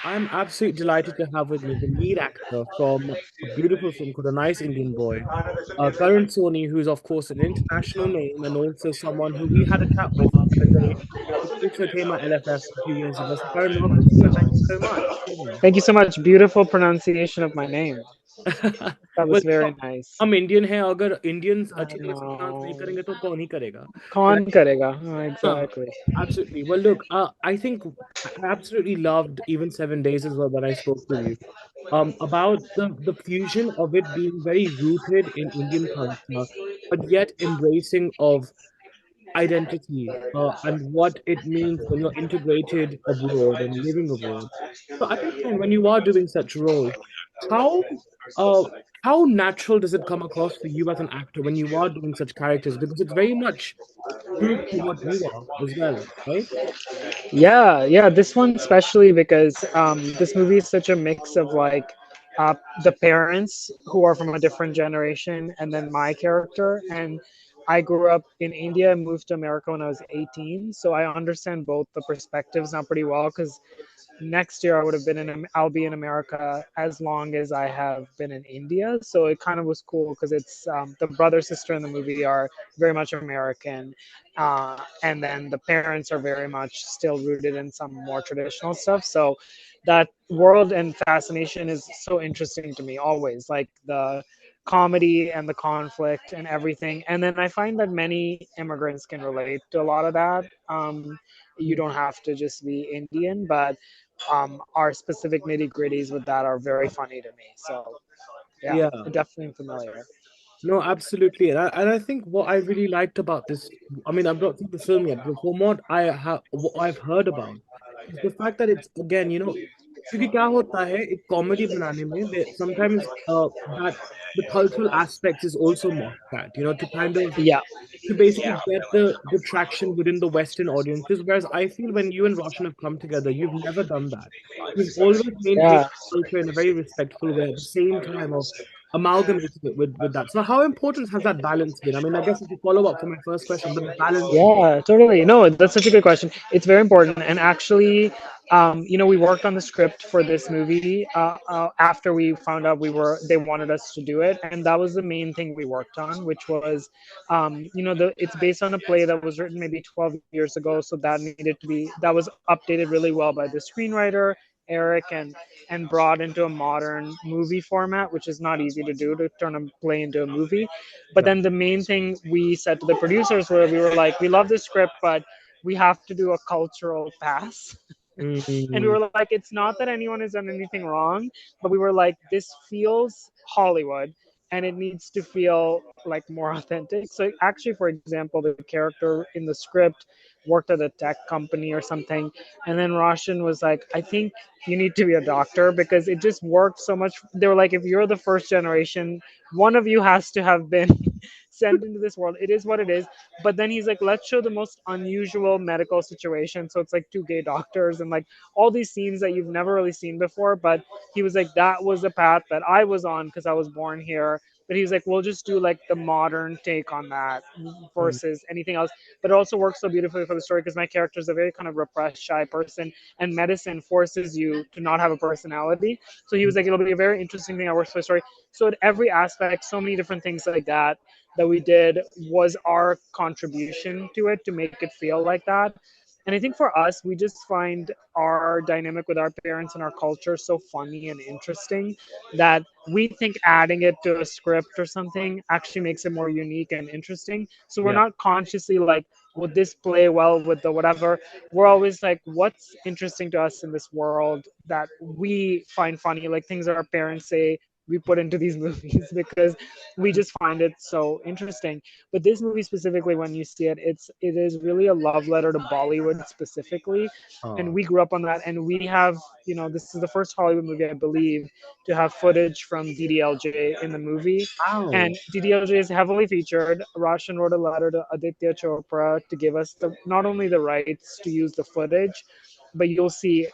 I'm absolutely delighted to have with me the lead actor from a beautiful film called A Nice Indian Boy, Karan Soni, who's of course an international name and also someone who we had a chat with the other day. He spoke with him at LFF a few years ago. So Karan, welcome to you and thank you so much for being Thank you so much. Beautiful pronunciation of my name. here. That well, was very nice. हम Indian हैं अगर Indians I अच्छी तरह से pronounce नहीं know. करेंगे तो कौन ही करेगा. कौन करेगा? Huh, Exactly. absolutely. Well, look, I think I absolutely loved even 7 days as well when I spoke with you. About the fusion of it being very rooted in Indian culture, but yet embracing of identity and what it means when you're integrated abroad and living abroad. So at that time, when you are doing such roles, how uh, how natural does it come across for you as an actor when you are doing such characters? Because it's very much true to what you are as well, right? Yeah. This one especially because this movie is such a mix of like the parents who are from a different generation, and then my character. And I grew up in India and moved to America when I was 18, so I understand both the perspectives now pretty well. Because next year I would have been I'll be in America as long as I have been in India. So it kind of was cool because it's the brother sister in the movie are very much American, and then the parents are very much still rooted in some more traditional stuff. So that world and fascination is so interesting to me always, like the comedy and the conflict and everything. And then I find that many immigrants can relate to a lot of that. You don't have to just be Indian, but our specific nitty gritties with that are very funny to me. So yeah, Yeah. definitely familiar. No, absolutely. And I think what I really liked about this, I mean, I've not seen the film yet, but from what I've heard about, is the fact that it's again, क्योंकि क्या होता है एक comedy बनाने में sometimes that the cultural aspects is also mocked at, to kind of Yeah, to basically get the traction within the Western audiences. Whereas I feel when you and Roshan have come together, you've never done that. You've always maintained yeah. culture in a very respectful way at the same time of amalgamating it with that. So how important has that balance been? I mean, I guess it's a follow-up for my first question, but the balance. Yeah, totally. No, that's such a good question. It's very important. And actually, we worked on the script for this movie after we found out they wanted us to do it, and that was the main thing we worked on, which was, it's based on a play that was written maybe 12 years ago, so that was updated really well by the screenwriter Eric, and brought into a modern movie format, which is not easy to do, to turn a play into a movie. But Yeah. then the main thing we said to the producers were, we were like, we love the script, but we have to do a cultural pass. And we Mm, were like, it's not that anyone has done anything wrong, but we were like, this feels Hollywood, and it needs to feel like more authentic. So actually, for example, the character in the script worked at a tech company or something, and then Roshan was like, I think you need to be a doctor, because it just worked so much. They were like, if you're the first generation, one of you has to have been sent into this world. It is what it is. But then he's like, let's show the most unusual medical situation. So it's like two gay doctors and like all these scenes that you've never really seen before. But he was like, that was the path that I was on because I was born here. But he was like, we'll just do like the modern take on that mm, versus anything else. But it also works so beautifully for the story because my character is a very kind of repressed, shy person, and medicine forces you to not have a personality. So he was like, it'll be a very interesting thing that works for the story. So at every aspect, so many different things like that we did was our contribution to it to make it feel like that. And I think for us, we just find our dynamic with our parents and our culture so funny and interesting that we think adding it to a script or something actually makes it more unique and interesting. So we're yeah. not consciously like, would this play well with the whatever? We're always like, what's interesting to us in this world that we find funny, like things that our parents say we put into these movies because we just find it so interesting. But this movie specifically, when you see it, it is really a love letter to Bollywood specifically, and Oh, we grew up on that. And we have, this is the first Hollywood movie, I believe, to have footage from DDLJ in the movie. wow. And DDLJ is heavily featured. Roshan wrote a letter to Aditya Chopra to give us not only the rights to use the footage, but you'll see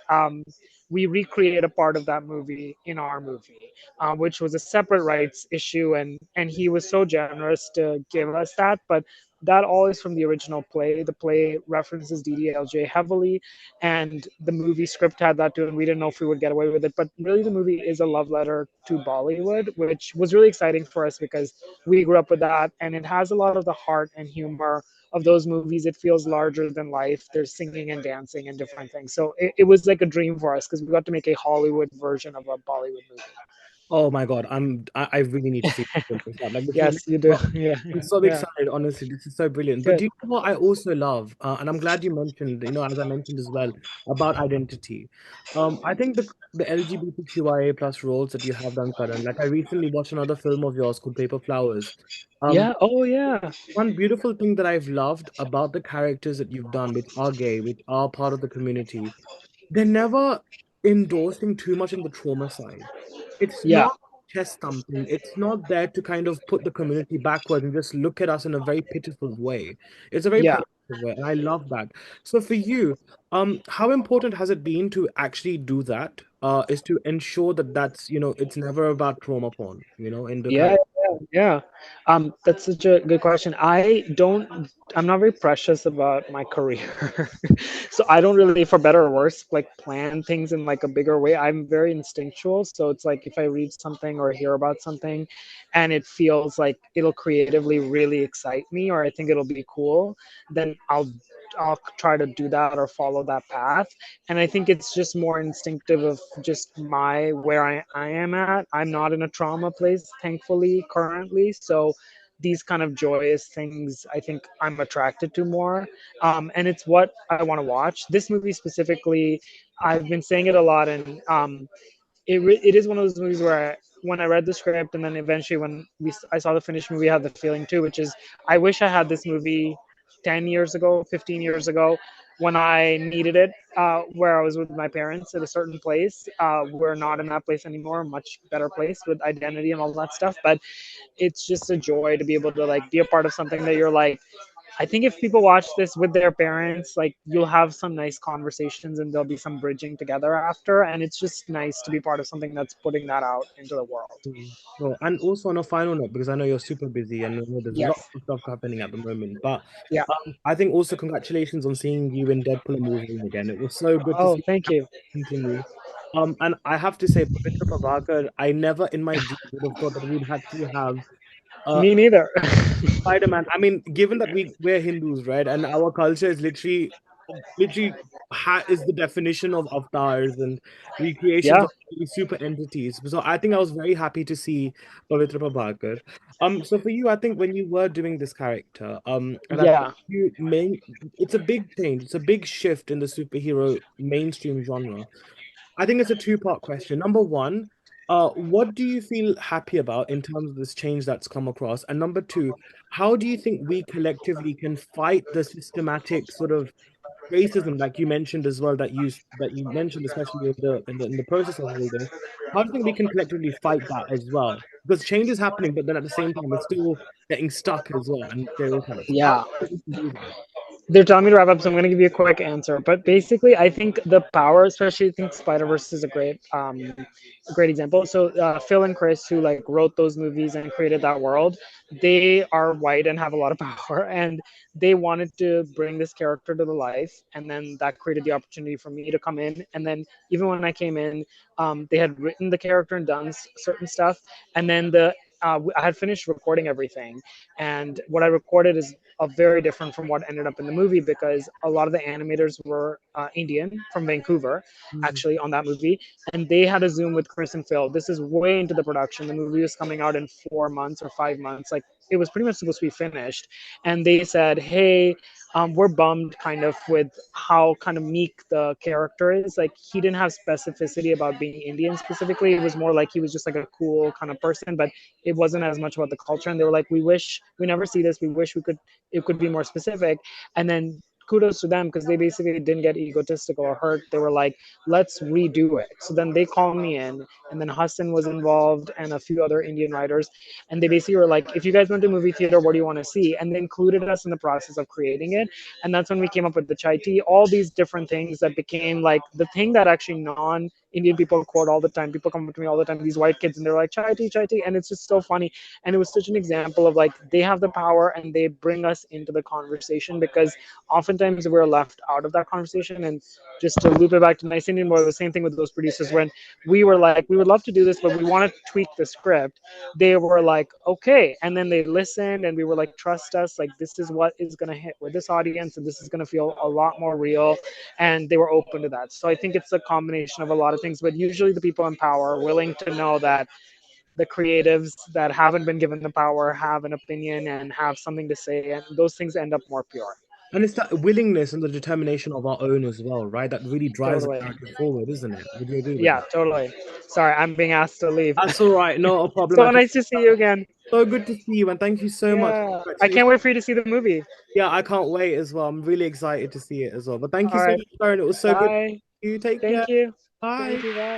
we recreate a part of that movie in our movie, which was a separate rights issue, and he was so generous to give us that. But that all is from the original play. The play references DDLJ heavily, and the movie script had that too, and we didn't know if we would get away with it. But really, the movie is a love letter to Bollywood, which was really exciting for us because we grew up with that, and it has a lot of the heart and humor of those movies. It feels larger than life. There's singing and dancing and different things. So it was like a dream for us because we got to make a Hollywood version of a Bollywood movie. Oh my God, I really need to see this. Like if you Yes, you do. Yeah, I'm so yeah. excited, honestly. This is so brilliant. But Good. do you know what I also love? And I'm glad you mentioned, as I mentioned as well, about identity. I think the LGBTQIA plus roles that you have done, Karan, like I recently watched another film of yours called Paper Flowers. Um, Yeah. Oh, yeah. One beautiful thing that I've loved about the characters that you've done, which are gay, which are part of the community, they're never endorsing too much in the trauma side. It's Yeah. not chest thumping. It's not there to kind of put the community backwards and just look at us in a very pitiful way. It's a very Yeah. positive way, and I love that. So for you, how important has it been to actually do that? Is to ensure that it's never about trauma porn, in the Yeah, character. yeah, yeah. That's such a good question. I'm not very precious about my career. So I don't really, for better or worse, like plan things in like a bigger way. I'm very instinctual. So it's like if I read something or hear about something and it feels like it'll creatively really excite me or I think it'll be cool, then I'll try to do that or follow that path. And I think it's just more instinctive of just my where I am at. I'm not in a trauma place, thankfully, currently. So these kind of joyous things I think I'm attracted to more. And it's what I want to watch. This movie specifically, I've been saying it a lot, and it is one of those movies where when I read the script and then eventually when I saw the finished movie, I had the feeling too, which is I wish I had this movie 10 years ago, 15 years ago, when I needed it, where I was with my parents at a certain place. We're not in that place anymore, a much better place with identity and all that stuff. But it's just a joy to be able to like be a part of something that you're like, I think if people watch this with their parents, like you'll have some nice conversations and there'll be some bridging together after. And it's just nice to be part of something that's putting that out into the world. Well, and also on a final note, because I know you're super busy and I know there's a lot Yes. of stuff happening at the moment, but Yeah. I think also congratulations on seeing you in Deadpool and Wolverine again. It was so good to Oh, see thank that you. continue. And I have to say, Pavitr Prabhakar, I never in my dreams would have thought that we'd actually have uh, Me neither. Spider-Man. I mean, given that we're Hindus, right, and our culture is literally is the definition of avatars and recreations Yeah. of these super entities. So I think I was very happy to see Pavitra Prabhakar. So for you, I think when you were doing this character, and I think Yeah. it's a big change, it's a big shift in the superhero mainstream genre. I think it's a two-part question. Number one, what do you feel happy about in terms of this change that's come across? And number two, how do you think we collectively can fight the systematic sort of racism, like you mentioned as well, that you mentioned, especially in the process of all this? How do you think we can collectively fight that as well? Because change is happening, but then at the same time, we're still getting stuck as well and stereotypes. So how Yeah. do you think we can do that? They're telling me to wrap up, so I'm going to give you a quick answer. But basically, I think the power, especially I think Spider Verse is a great example. So Phil and Chris, who like wrote those movies and created that world, they are white and have a lot of power, and they wanted to bring this character to the life, and then that created the opportunity for me to come in. And then even when I came in, they had written the character and done certain stuff, and then I had finished recording everything, and what I recorded is very different from what ended up in the movie because a lot of the animators were Indian from Vancouver, Mm, actually on that movie, and they had a Zoom with Chris and Phil. This is way into the production. The movie was coming out in 4 months or 5 months. Like it was pretty much supposed to be finished, and they said, "Hey, we're bummed kind of with how kind of meek the character is. Like he didn't have specificity about being Indian specifically. It was more like he was just like a cool kind of person, but it wasn't as much about the culture." And they were like, "We wish we never see this. We wish we could it could be more specific." And then kudos to them because they basically didn't get egotistical or hurt. They were like, let's redo it. So then they called me in, and then Hassan was involved and a few other Indian writers. And they basically were like, if you guys went to movie theater, what do you want to see? And they included us in the process of creating it. And that's when we came up with the chai tea, all these different things that became like the thing that actually non Indian people quote all the time. People come up to me all the time, these white kids, and they're like chai tea, and it's just so funny. And it was such an example of like they have the power and they bring us into the conversation, because oftentimes we're left out of that conversation. And just to loop it back to Nice Indian Boy, the same thing with those producers. When we were like, we would love to do this, but we want to tweak the script, they were like, okay. And then they listened, and we were like, trust us, like this is what is going to hit with this audience, and this is going to feel a lot more real. And they were open to that. So I think it's a combination of a lot of things, but usually the people in power are willing to know that the creatives that haven't been given the power have an opinion and have something to say, and those things end up more pure. And it's that willingness and the determination of our own as well, right? That really drives the Totally. character forward, isn't it? Would you agree with Yeah, that? totally. Sorry, I'm being asked to leave. That's all right. Not a problem So at all. nice to see you again. So good to see you, and thank you so much. Yeah, I Congratulations. can't wait for you to see the movie. Yeah, I can't wait as well. I'm really excited to see it as well. But thank you All so right, much, Karen. It was so good. bye. You take care. Thank you. Thank Bye. you. Bye.